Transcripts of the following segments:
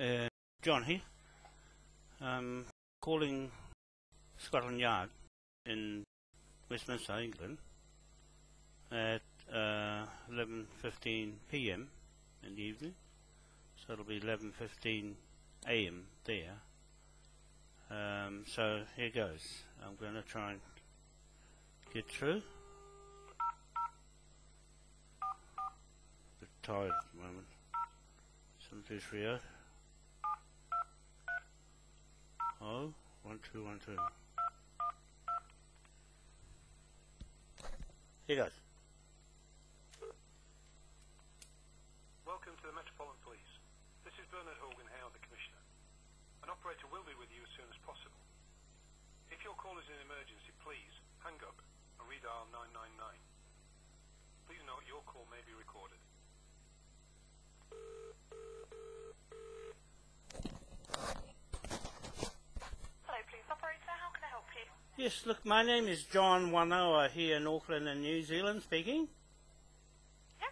Uh, John here. Calling Scotland Yard in Westminster, England at 11:15 p.m. in the evening. So it'll be 11:15 a.m. there. So here goes. I'm going to try and get through. A bit tired at the moment. 7238. Oh, 1212. Here goes. Welcome to the Metropolitan Police. This is Bernard Hogan Howe, the Commissioner. An operator will be with you as soon as possible. If your call is an emergency, please hang up and redial 999. Please note your call may be recorded. Hello, police operator. How can I help you? Yes, look, my name is John Wanoa here in Auckland in New Zealand speaking. Yeah.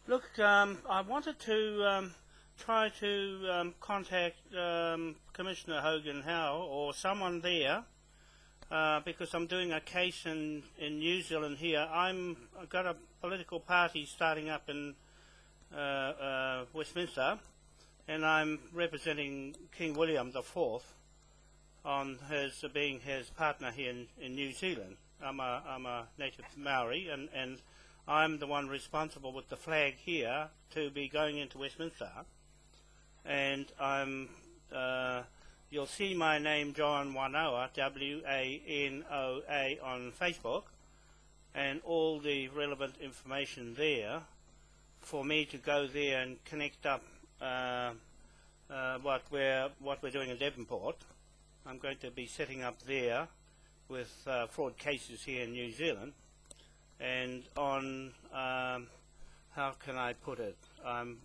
Look, I wanted to try to contact Commissioner Hogan Howe or someone there because I'm doing a case in New Zealand here. I've got a political party starting up in Westminster, and I'm representing King William IV on his being his partner here in New Zealand. I'm a native Maori, and I'm the one responsible with the flag here to be going into Westminster. And you'll see my name, John Wanoa, W-A-N-O-A, on Facebook, and all the relevant information there for me to go there and connect up what we're doing in Devonport. I'm going to be setting up there with fraud cases here in New Zealand, and on how can I put it? I'm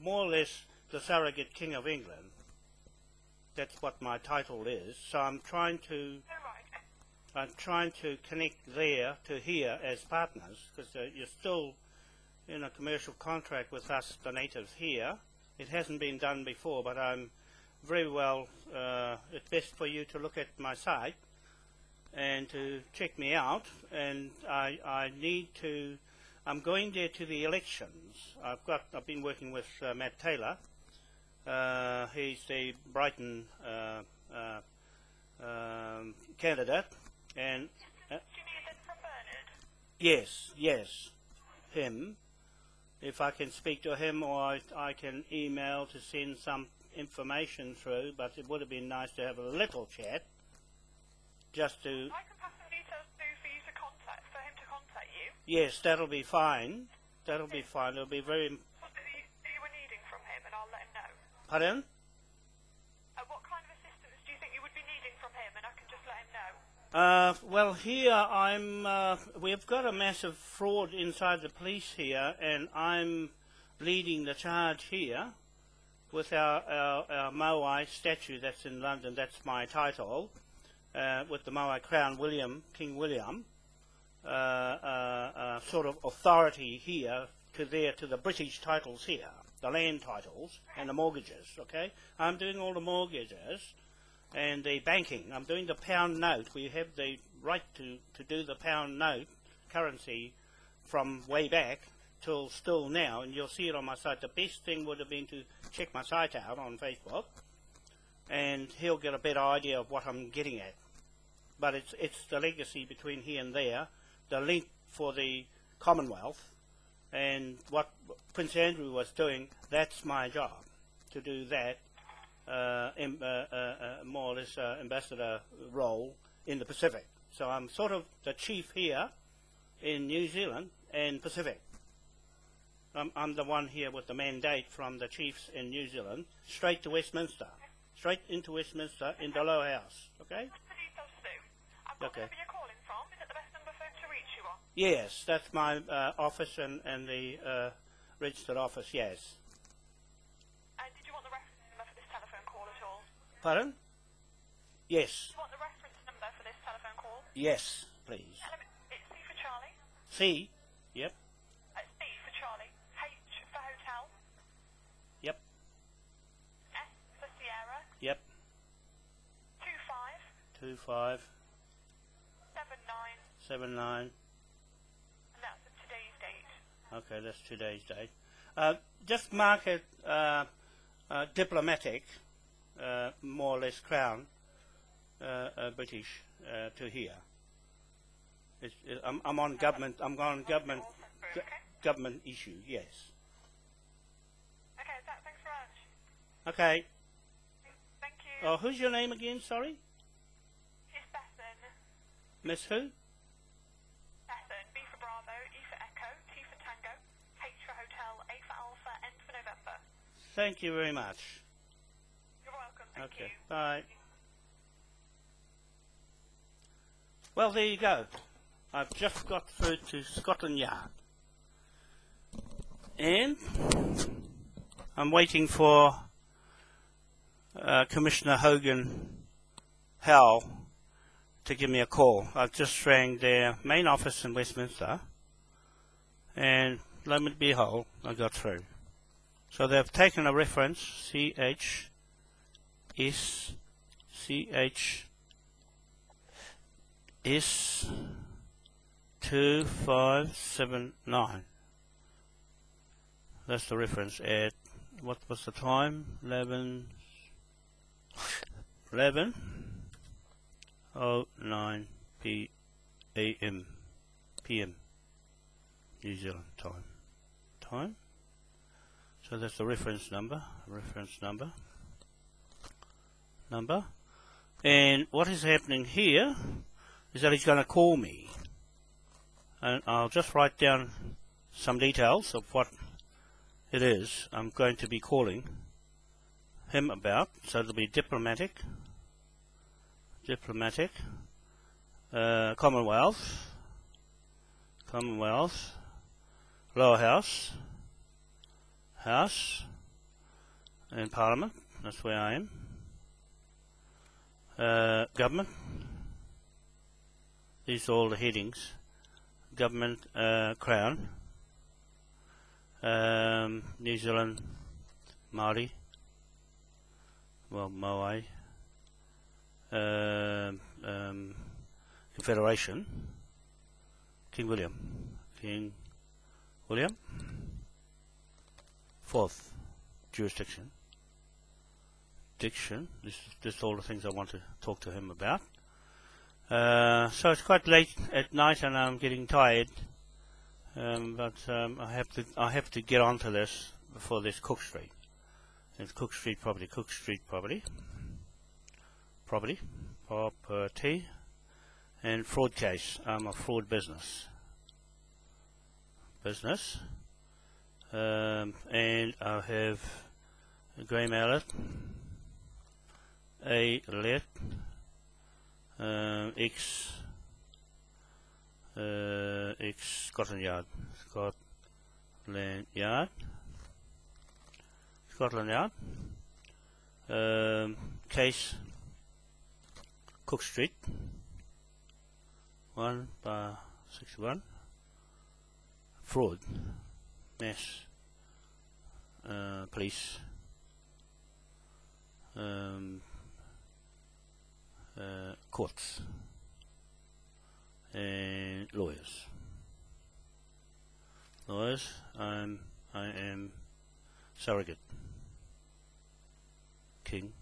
more or less the surrogate King of England. That's what my title is. So I'm trying to connect there to here as partners, because you're still in a commercial contract with us, the natives here. It hasn't been done before, but I'm very well. It's best for you to look at my site and to check me out. And I need to. I'm going there to the elections. I've been working with Matt Taylor. He's the Brighton candidate, and Do you need it from Bernard? yes, him. If I can speak to him, or I can email to send some information through, but it would have been nice to have a little chat, just to. I can pass some details through for you to contact, for him to contact you. Yes, that'll be fine. That'll be fine. It'll be very. What you were needing from him, and I'll let him know. Pardon? What kind of assistance do you think you would be needing from him, and I can just let him know? Well, here we've got a massive fraud inside the police here, and I'm leading the charge here with our Moai statue that's in London. That's my title, with the Moai Crown King William, sort of authority here to the British titles here, the land titles and the mortgages. Okay, I'm doing all the mortgages and the banking. I'm doing the pound note. We have the right to do the pound note currency from way back till still now, and you'll see it on my site. The best thing would have been to check my site out on Facebook, and he'll get a better idea of what I'm getting at. But it's the legacy between here and there, the link for the Commonwealth, and what Prince Andrew was doing. That's my job, to do that. More or less ambassador role in the Pacific. So I'm sort of the chief here in New Zealand and Pacific. I'm the one here with the mandate from the chiefs in New Zealand, straight to Westminster, straight into Westminster in the Lower House. Okay? I've got the number you're calling from. Is it the best number for him to reach you on? Yes, that's my office and the registered office. Yes. Did you want the reference number for this telephone call at all? Pardon? Yes. Do you want the reference number for this telephone call? Yes, please. It's C for Charlie. C. Yep. C for Charlie. H for Hotel. Yep. 25 79. And that's today's date. Okay, that's today's date. Just mark it diplomatic, more or less Crown, British to here. I'm on government. I'm on government. Government issue. Yes. Okay, thanks very much. Okay. Thank you. Oh, who's your name again? Sorry. It's Bethan. Miss who? Bethan. B for Bravo, E for Echo, T for Tango, H for Hotel, A for Alpha, N for November. Thank you very much. You're welcome. Thank Okay. you. Bye. Well, there you go. I've just got through to Scotland Yard. And I'm waiting for Commissioner Hogan Howe to give me a call. I've just rang their main office in Westminster, and lo and behold, I got through. So they've taken a reference, CH 2579. That's the reference at, what was the time? 11:09 p.m. New Zealand time. So that's the reference number. And what is happening here is that he's going to call me, and I'll just write down some details of what it is I'm going to be calling him about. So it'll be diplomatic, Commonwealth, Lower House, and Parliament. That's where I am. Government. These are all the headings. Government, Crown, New Zealand, Māori, well, Moai, Confederation, King William, fourth jurisdiction, diction. This is all the things I want to talk to him about. So it's quite late at night and I'm getting tired, but I have to get onto this before this Cook Street. It's Cook Street property, and fraud case. I'm a fraud business, and I have a grey mallet, a let, ex Scotland Yard, case Cook Street, 1/61, fraud, mass, police, courts, and lawyers. I am surrogate King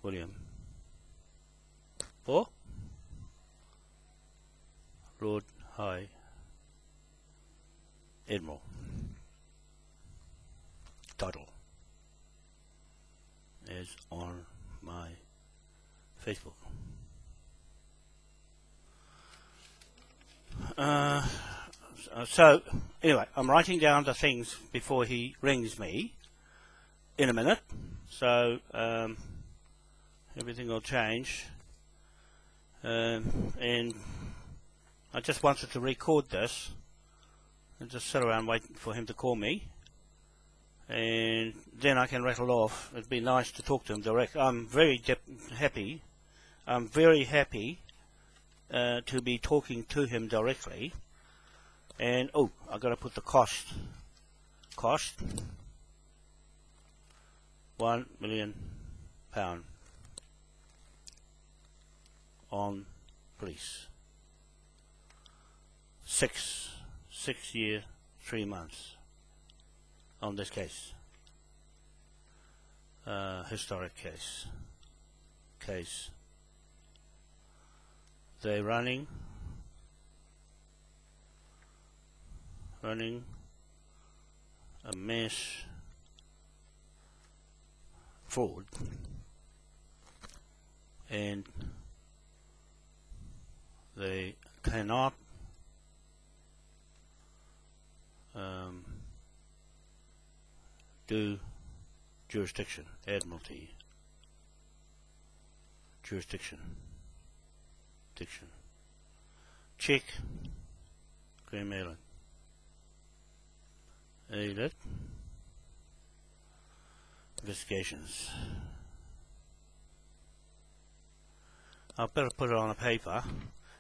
William or Lord High Admiral. Title is on my Facebook. So anyway, I'm writing down the things before he rings me in a minute, so everything will change, and I just wanted to record this and just sit around waiting for him to call me, and then I can rattle off. It'd be nice to talk to him direct. I'm very happy to be talking to him directly. And I've got to put the cost, £1 million. on police. 6 years, 3 months on this case. Historic case. They're running a mass fraud, and they cannot do jurisdiction, admiralty, jurisdiction, check, Graham Island, ALIT, investigations. I better put it on a paper.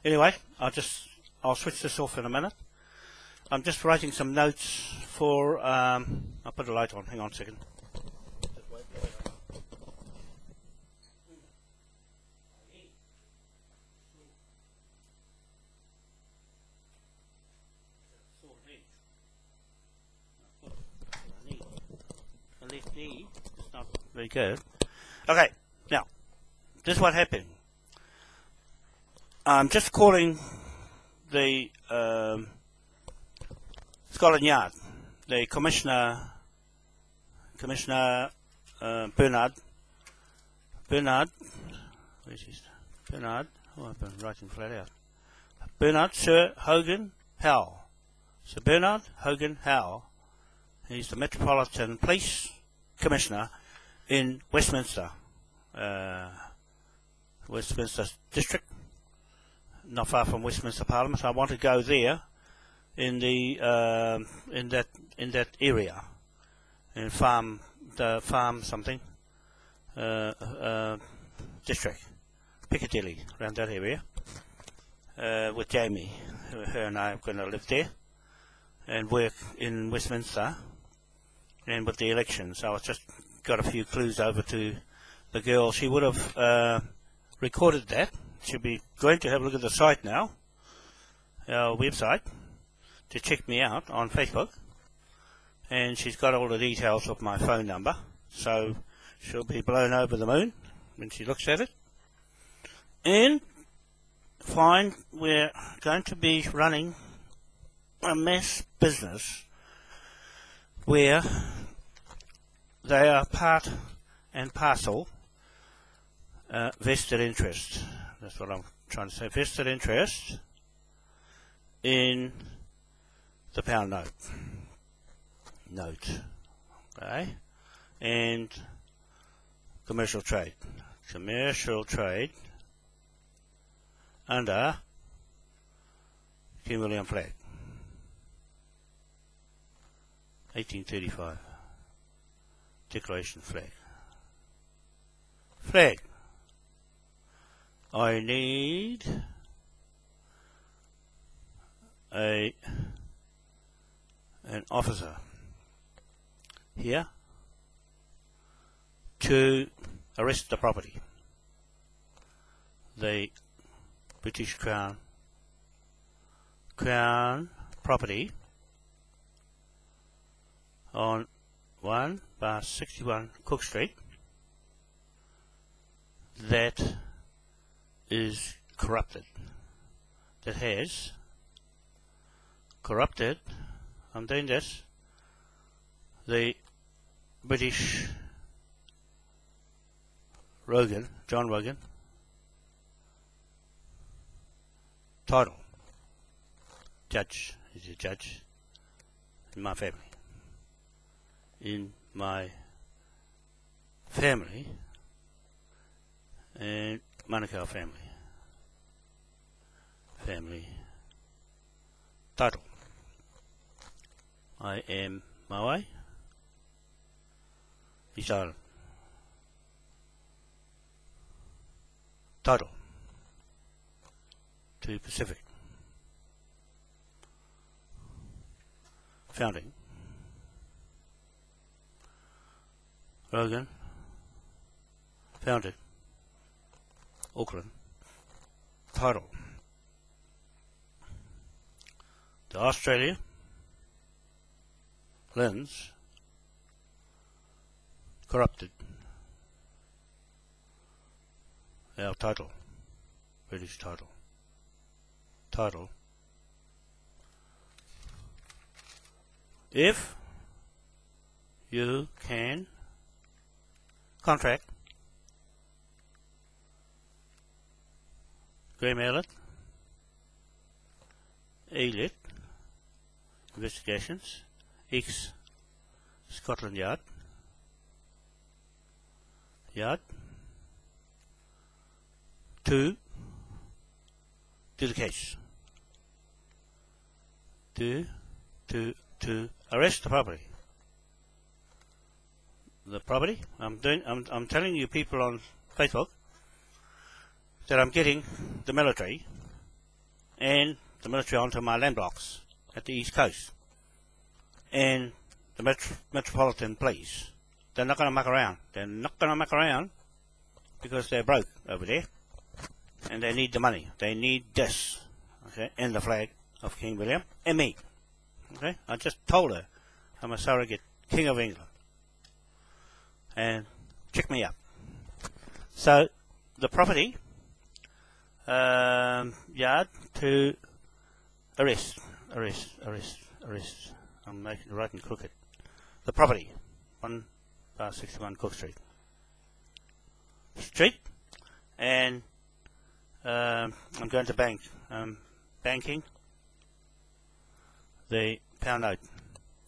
Anyway, I'll switch this off in a minute. I'm just writing some notes for, I'll put a light on, hang on a second. Left knee, it's not very good. Okay, now, this is what happened. I'm just calling the Scotland Yard, the Commissioner Bernard, where's his, Bernard, oh I've been writing flat out, Bernard, Sir Hogan Howe, Sir Bernard Hogan Howe. He's the Metropolitan Police Commissioner in Westminster, Westminster District, not far from Westminster Parliament. I want to go there in the in that area, and farm something district, Piccadilly, around that area, with Jamie. Her and I are going to live there and work in Westminster. And with the elections, I was just got a few clues over to the girl. She would have recorded that. She'll be going to have a look at the site now, our website, to check me out on Facebook. And she's got all the details of my phone number, so she'll be blown over the moon when she looks at it. And find we're going to be running a mass business where they are part and parcel vested interest. That's what I'm trying to say. Vested interest in the pound note. Okay? And commercial trade. Commercial trade under King William flag. 1835 Declaration flag. I need an officer here to arrest the property. The British Crown property on 1/61 Cook Street that is corrupted, that has corrupted, I'm doing this, the British John Rogan, title, judge, is a judge in my family. In my family and Manukau family title. I am Maui, East Island. Title to Pacific. Founding Rogan, founded Auckland, title. The Australia lens corrupted our title, British title. If you can contract, Graham Elliott, Elliott Investigations, ex Scotland Yard, to do the case, to arrest the property. I'm telling you people on Facebook that I'm getting the military and the military onto my land blocks at the East Coast and the Metropolitan Police. They're not going to muck around. They're not going to muck around because they're broke over there and they need the money. They need this, okay, and the flag of King William and me. Okay, I just told her I'm a surrogate King of England, and check me up. So the property yard to arrest. I'm making it right and crooked. The property, 1/61 Cook Street, and I'm going to bank. Banking the pound note,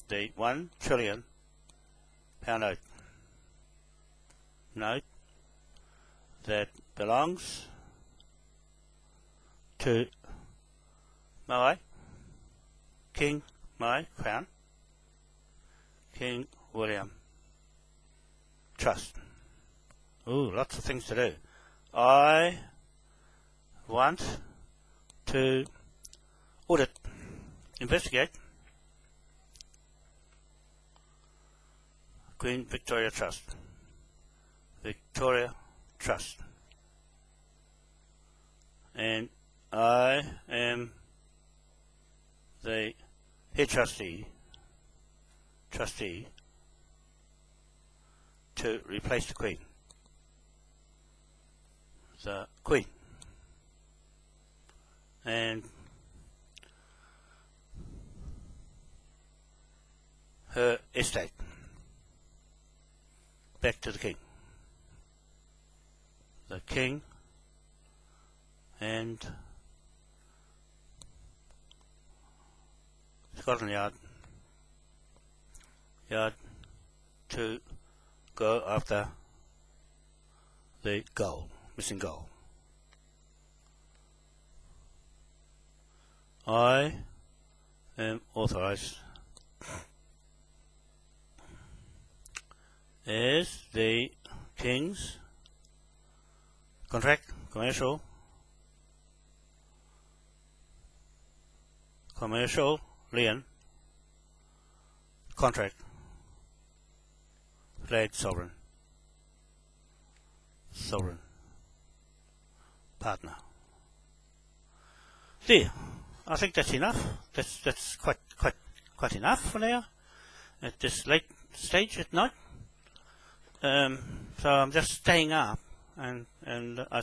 the £1 trillion pound note that belongs to my crown, King William Trust. Ooh, lots of things to do. I want to audit, investigate Queen Victoria Trust. And I am the head trustee to replace the Queen. The Queen. And her estate back to the King. The King and Scotland Yard to go after the missing gold. I am authorized as the King's commercial lien contract flag sovereign partner. There, I think that's enough. That's quite enough for now at this late stage at night. So I'm just staying up, and I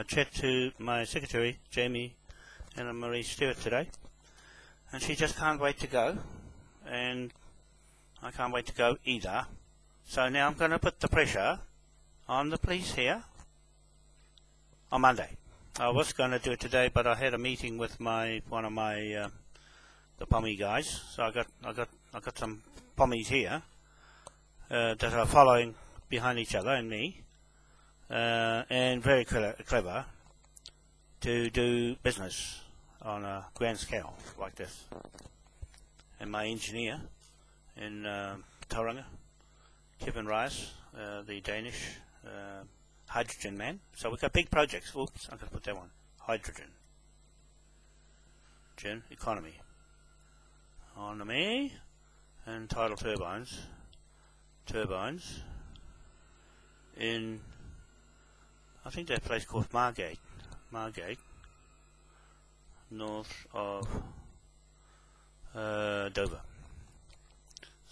chat to my secretary Jamie and Marie Stewart today, and she just can't wait to go, and I can't wait to go either. So now I'm going to put the pressure on the police here on Monday. I was going to do it today, but I had a meeting with one of my the pommy guys. So I got some pommies here that are following behind each other and me, and very clever to do business on a grand scale like this. And my engineer in Tauranga, Kevin Rice, the Danish hydrogen man. So we've got big projects. Oops, I'm going to put that one. Hydrogen economy on me, and tidal turbines in, I think that place called Margate Margate, north of Dover.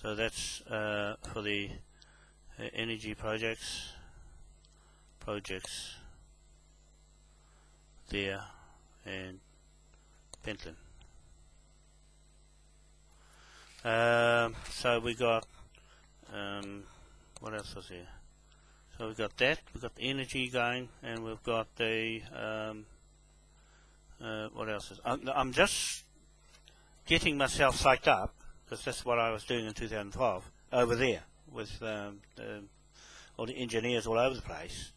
So that's for the energy projects there, and Pentland. So we got what else was here? So we've got that, we've got the energy going, and we've got the what else is? I'm just getting myself psyched up, because that's what I was doing in 2012 over there with all the engineers all over the place.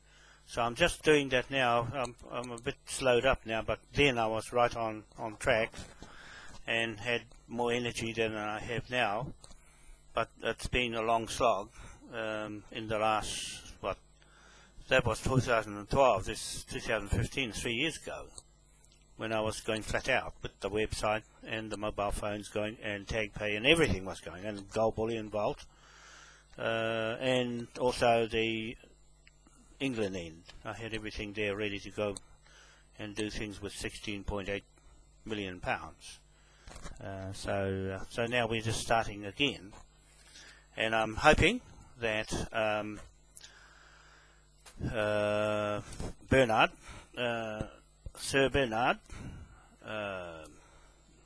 So I'm just doing that now. I'm a bit slowed up now, but then I was right on track and had more energy than I have now. But it's been a long slog in the last, what, that was 2012, this is 2015, 3 years ago, when I was going flat out with the website and the mobile phones going, and tag pay and everything was going, and gold bullion vault, and also the England end. I had everything there ready to go and do things with 16.8 million pounds. So now we're just starting again, and I'm hoping that Bernard, Sir Bernard,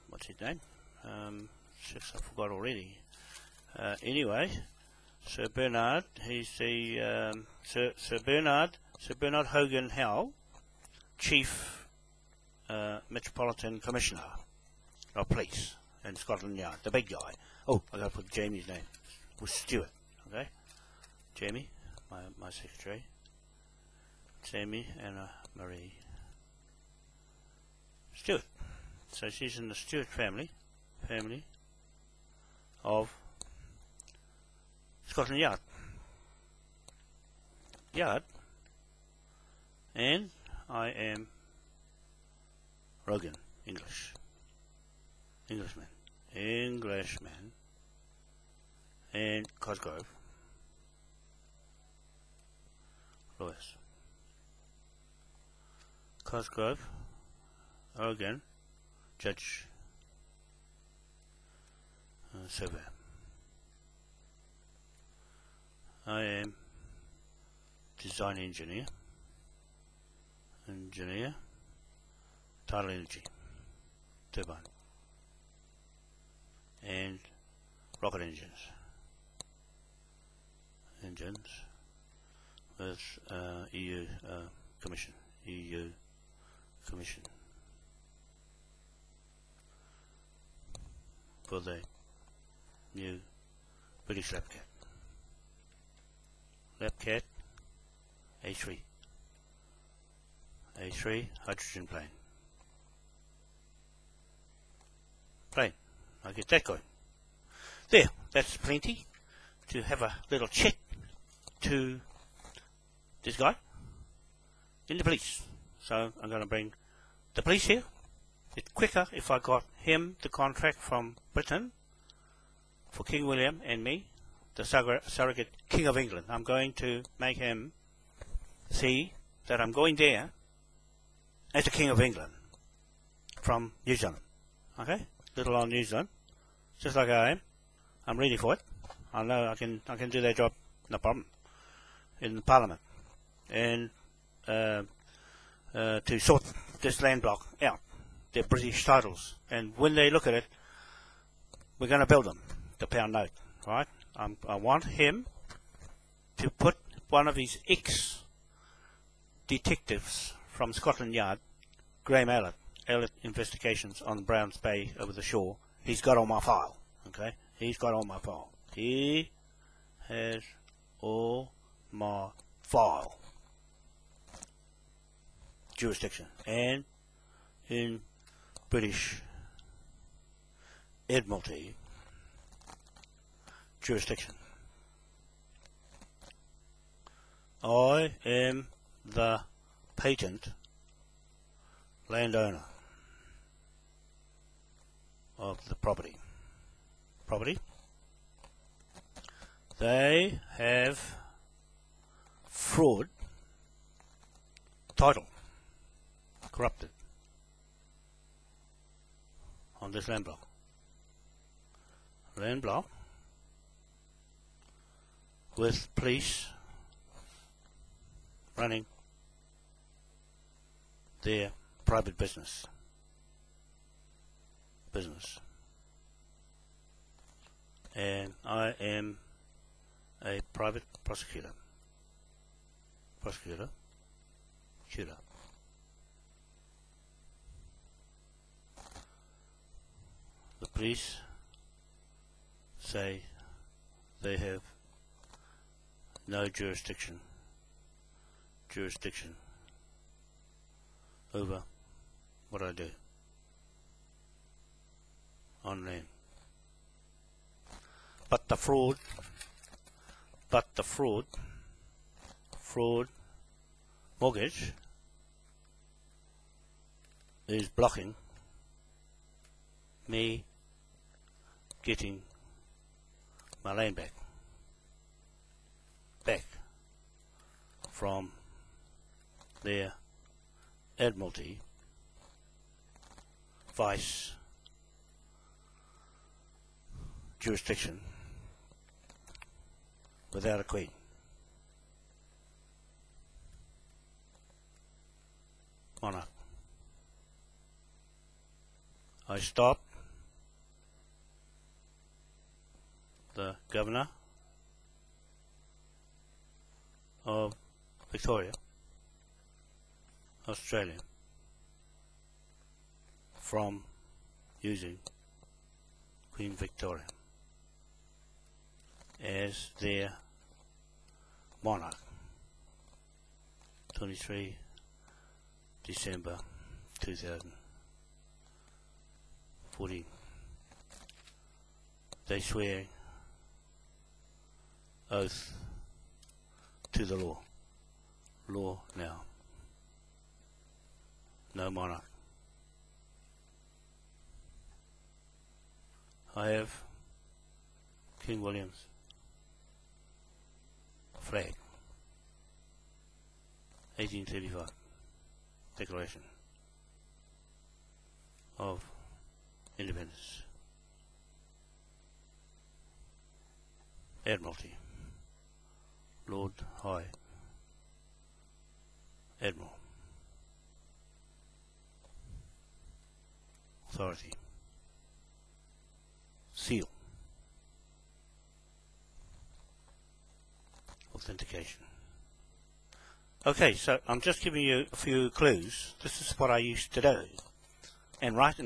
what's his name? Shucks, I forgot already. Anyway, Sir Bernard, he's the Sir Bernard Hogan Howe, Chief Metropolitan Commissioner of Police in Scotland Yard, the big guy. Oh, I got to put Jamie's name. It was Stuart, okay? Jamie, my secretary. Jamie and Marie. Stuart. So she's in the Stuart family of Scotland Yard. And I am Rogan, Englishman, and Cosgrove, Lewis. Cosgrove, Rogan, Judge, Surveyor. I am design engineer, tidal energy, turbine, and rocket engines with EU Commission for the new British Lapcat A3 hydrogen plane. I get that going. There, that's plenty to have a little chat to this guy in the police. So I'm going to bring the police here. It's quicker if I got him the contract from Britain for King William and me, the surrogate King of England. I'm going to make him see that I'm going there as the King of England from New Zealand. Okay? Little old New Zealand. Just like I am. I'm ready for it. I know I can do that job, no problem, in Parliament. And to sort this land block out, their British titles. And when they look at it, we're going to build them, the pound note, right? I want him to put one of his ex-detectives from Scotland Yard, Graham Elliott Investigations on Browns Bay over the shore. He's got all my file, okay? He's got all my file. He has all my file. Jurisdiction. And in British Admiralty jurisdiction. I am the patent landowner of the property. They have fraud title. corrupted on this land block. Land block with police running their private business. And I am a private prosecutor. Shooter. The police say they have no jurisdiction over what I do on land. But the fraud mortgage is blocking me getting my land back from their Admiralty vice jurisdiction without a queen. Monarch. I stopped the Governor of Victoria, Australia, from using Queen Victoria as their monarch. 23 December 2014. They swear oath to the law. Law now. No monarch. I have King William's flag. 1835 Declaration of Independence. Admiralty. Lord High Admiral. Authority. Seal. Authentication. Okay, so I'm just giving you a few clues. This is what I used to do. And write.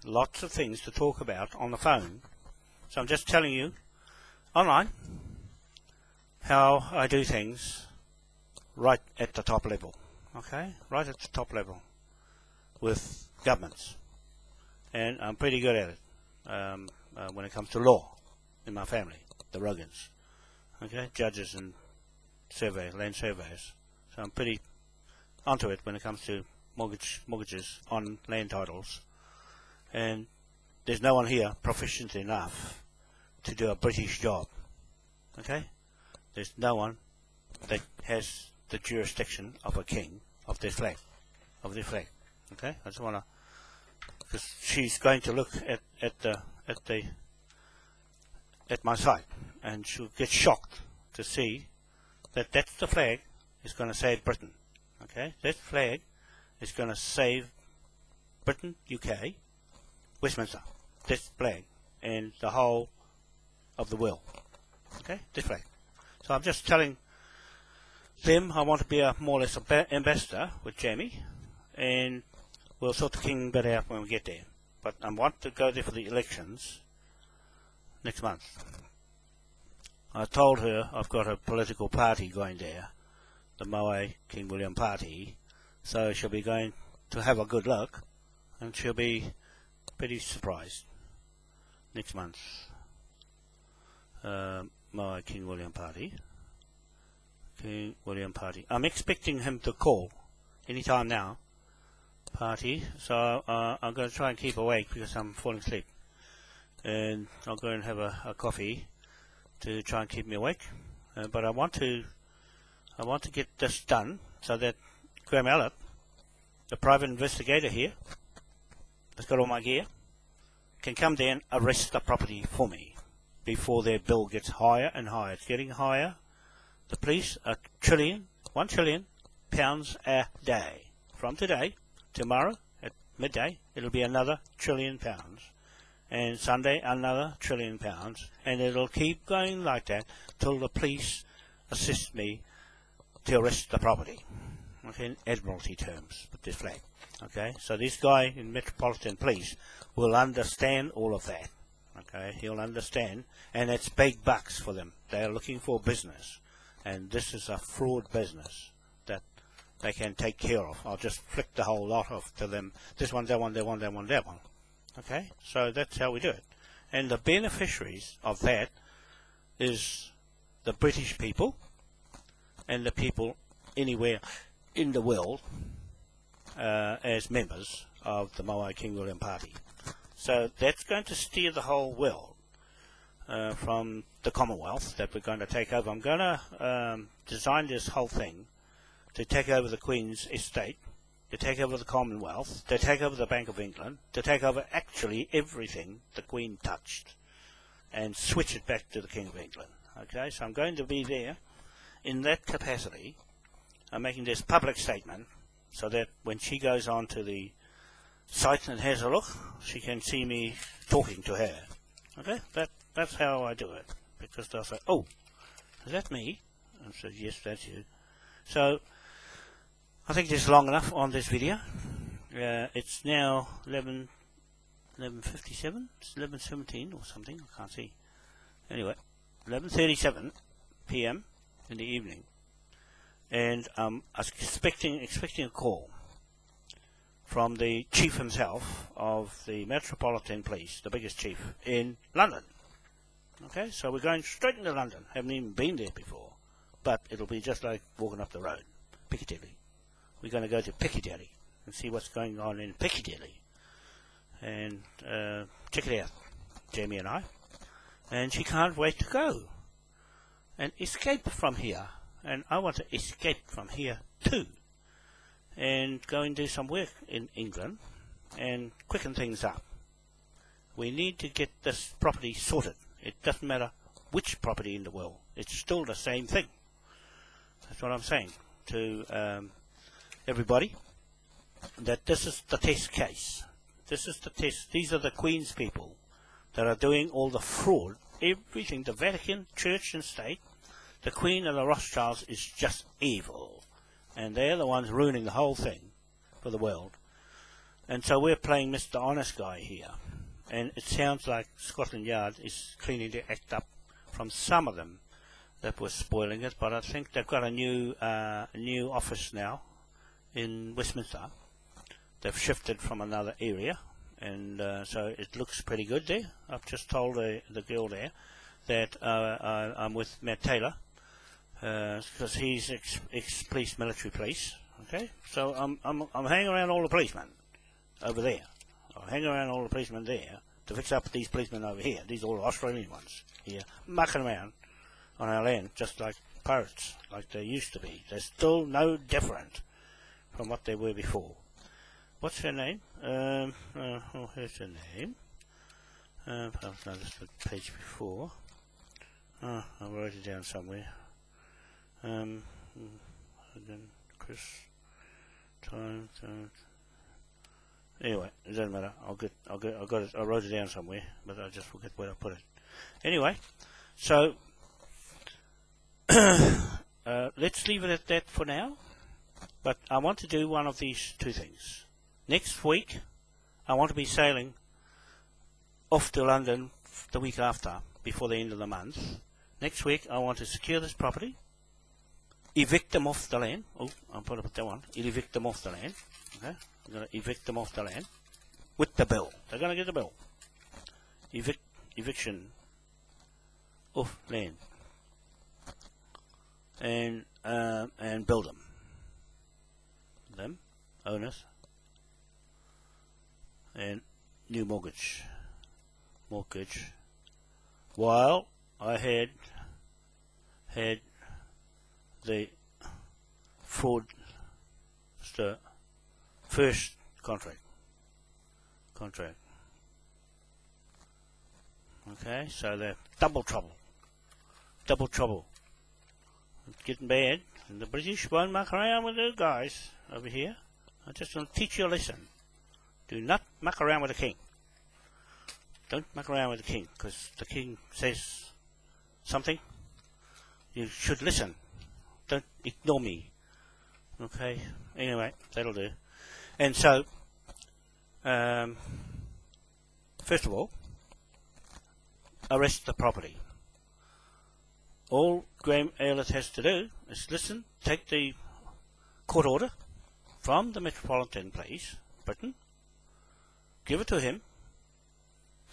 Lots of things to talk about on the phone. So I'm just telling you online how I do things right at the top level. Okay? Right at the top level with governments. And I'm pretty good at it when it comes to law in my family, the Rogans. Okay? Judges and land surveyors. So I'm pretty onto it when it comes to mortgages on land titles. And there's no one here proficient enough to do a British job. Okay? There's no one that has the jurisdiction of a king of their flag. Okay? I just want to, because she's going to look at my site, and she'll get shocked to see that that's the flag is going to save Britain. Okay? That flag is going to save Britain, UK, Westminster. This flag and the whole of the world. Okay? This flag. So I'm just telling them I want to be a more or less ambassador with Jamie, and we'll sort the king bit out when we get there. But I want to go there for the elections next month. I told her I've got a political party going there, the Moai King William Party, so she'll be going to have a good look, and she'll be pretty surprised next month. Moai King William Party. King William Party. I'm expecting him to call anytime now. Party. So I'm going to try and keep awake because I'm falling asleep. And I'll go and have a coffee to try and keep me awake. But I want to get this done so that Graham Allott the private investigator here, that's got all my gear, can come down, arrest the property for me before their bill gets higher and higher. It's getting higher. The police are £1 trillion a day. From today, tomorrow at midday, it'll be another £1 trillion. And Sunday, another £1 trillion. And it'll keep going like that till the police assist me to arrest the property. Okay, in Admiralty terms, with this flag. Okay, so this guy in Metropolitan Police will understand all of that. Okay, he'll understand, and it's big bucks for them. They are looking for business, and this is a fraud business that they can take care of. I'll just flick the whole lot off to them. This one, that one, that one, that one, that one. Okay, so that's how we do it. And the beneficiaries of that is the British people and the people anywhere in the world as members of the Moai King William Party. So that's going to steer the whole world from the Commonwealth that we're going to take over. I'm going to design this whole thing to take over the Queen's estate, to take over the Commonwealth, to take over the Bank of England, to take over actually everything the Queen touched and switch it back to the King of England. Okay, so I'm going to be there in that capacity. I'm making this public statement so that when she goes on to the site and has a look, she can see me talking to her. Okay, that's how I do it, because they'll say, "Oh, is that me?" And I say, "Yes, that's you." So I think this is long enough on this video. It's now 11:57. It's 11:17 or something. I can't see. Anyway, 11:37 p.m. in the evening, and I was expecting a call from the chief himself of the Metropolitan Police, the biggest chief in London. Okay, so we're going straight into London. Haven't even been there before, but it'll be just like walking up the road, Piccadilly. We're going to go to Piccadilly and see what's going on in Piccadilly, and check it out, Jamie and I. And she can't wait to go and escape from here, and I want to escape from here too, and go and do some work in England and quicken things up. We need to get this property sorted. It doesn't matter which property in the world, it's still the same thing. That's what I'm saying to everybody, that this is the test case. This is the test. These are the Queen's people that are doing all the fraud, everything. The Vatican, Church and State, the Queen and the Rothschilds is just evil, and they're the ones ruining the whole thing for the world. And so we're playing Mr. Honest Guy here, and it sounds like Scotland Yard is cleaning their act up from some of them that were spoiling it, but I think they've got a new office now in Westminster. They've shifted from another area, and so it looks pretty good there. I've just told the girl there that I'm with Matt Taylor, because he's ex-police, military police. Okay, so I'm hanging around all the policemen over there. I'll hang around all the policemen there to fix up these policemen over here. These are all Australian ones here, mucking around on our land, just like pirates, like they used to be. They're still no different from what they were before. What's her name? Here's her name. Perhaps no, that's the page before. I wrote it down somewhere. Again, Chris. Time. Anyway, it doesn't matter. I got it. I wrote it down somewhere, but I just forget where I put it. Anyway, so let's leave it at that for now. But I want to do one of these two things. Next week, I want to be sailing off to London the week after, before the end of the month. Next week, I want to secure this property, evict them off the land. Oh, I'll put that one. Evict them off the land. Okay, I'm going to evict them off the land with the bill. They're going to get the bill. Eviction of land, and build them. Them owners, and new mortgage, while I had the fraudster first contract. Okay, so they're double trouble. It's getting bad, and the British won't muck around with those guys over here. I just want to teach you a lesson. Do not muck around with the king. Don't muck around with the king, because the king says something. You should listen. Don't ignore me. Okay, anyway, that'll do. And so, first of all, arrest the property. All Graham Aylett has to do is listen, take the court order from the Metropolitan Police, Britain, give it to him,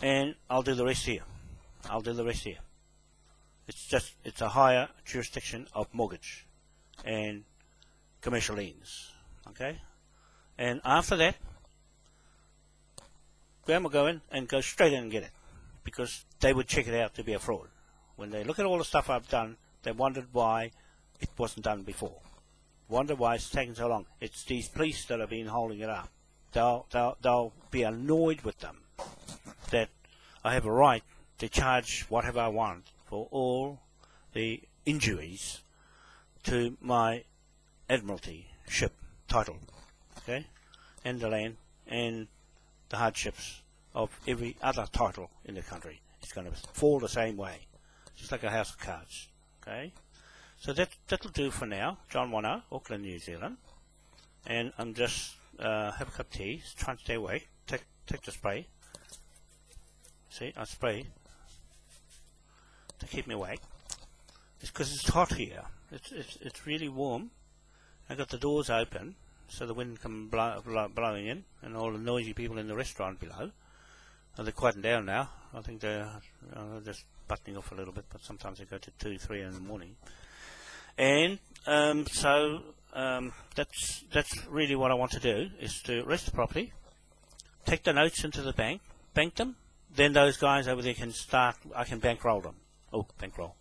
and I'll do the rest here. It's a higher jurisdiction of mortgage and commercial liens. Okay? And after that, Graham will go in and go straight in and get it, because they would check it out to be a fraud. When they look at all the stuff I've done, they wondered why it wasn't done before. Wonder why it's taken so long. It's these police that have been holding it up. They'll be annoyed with them that I have a right to charge whatever I want for all the injuries to my Admiralty ship title, okay, and the land and the hardships of every other title in the country. It's going to fall the same way, just like a house of cards. Okay, so that'll do for now. John Wanoa, Auckland, New Zealand, and I'm just have a cup of tea, trying to stay awake. Take the spray. See, I spray to keep me awake. It's because it's hot here. It's really warm. I got the doors open so the wind come blowing in, and all the noisy people in the restaurant below. They're quieting down now. I think they're just buttoning off a little bit, but sometimes they go to 2, 3 in the morning. And that's really what I want to do, is to arrest the property, take the notes into the bank, bank them, then those guys over there can start, I can bankroll them. Oh, bankroll,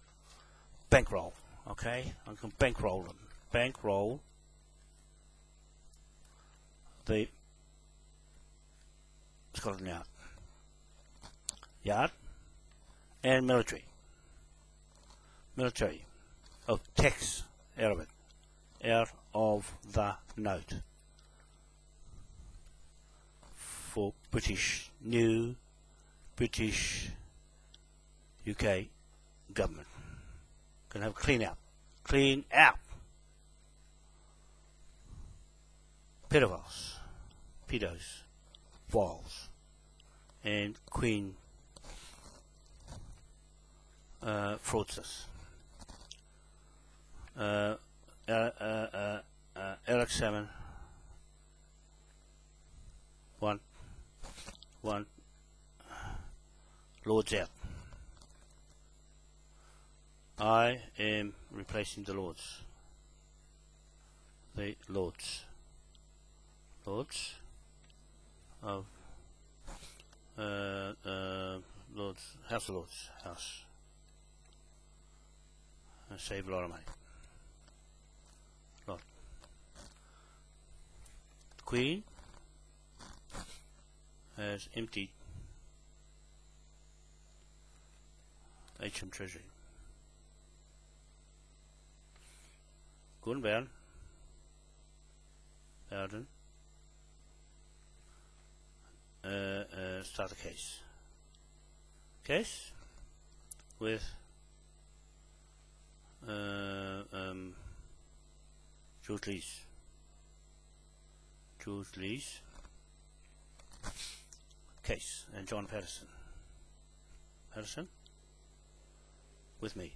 okay? I can bankroll them. Bankroll the Scotland Yard and military of tax out of it, out of the note for new British UK government. Gonna have a clean out pedos, files, and Queen fraudsters. Alex Salmon, one Lords out. I am replacing the Lords. The Lords of House of Lords. I save a lot of money. Lot. The Queen has emptied HM Treasury. Good and Bowden. Start a case with George Lee's case, and John Patterson with me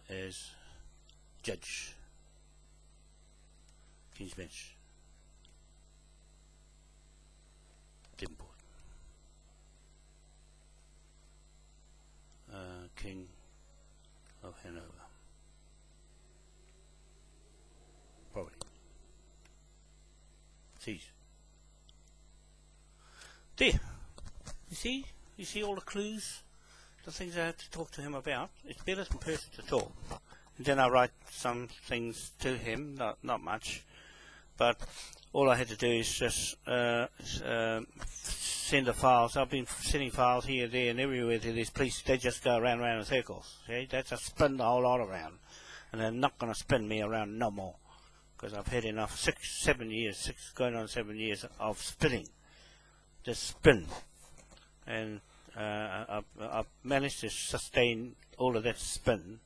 as Judge, King's Bench, Devonport, King of Hanover, property, seize. There, you see all the clues, the things I have to talk to him about. It's better in person to talk. Then I write some things to him, not much, but all I had to do is just send the files. I've been sending files here, there, and everywhere to these police. They just go around in circles. Okay? They just spin the whole lot around, and they're not going to spin me around no more, because I've had enough. 7 years, going on 7 years of spinning, just spin, and I've managed to sustain all of that spin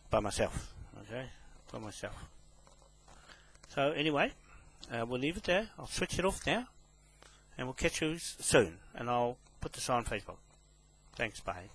by myself. Okay, by myself. So anyway, we'll leave it there. I'll switch it off now, and we'll catch you soon, and I'll put this on Facebook. Thanks, bye.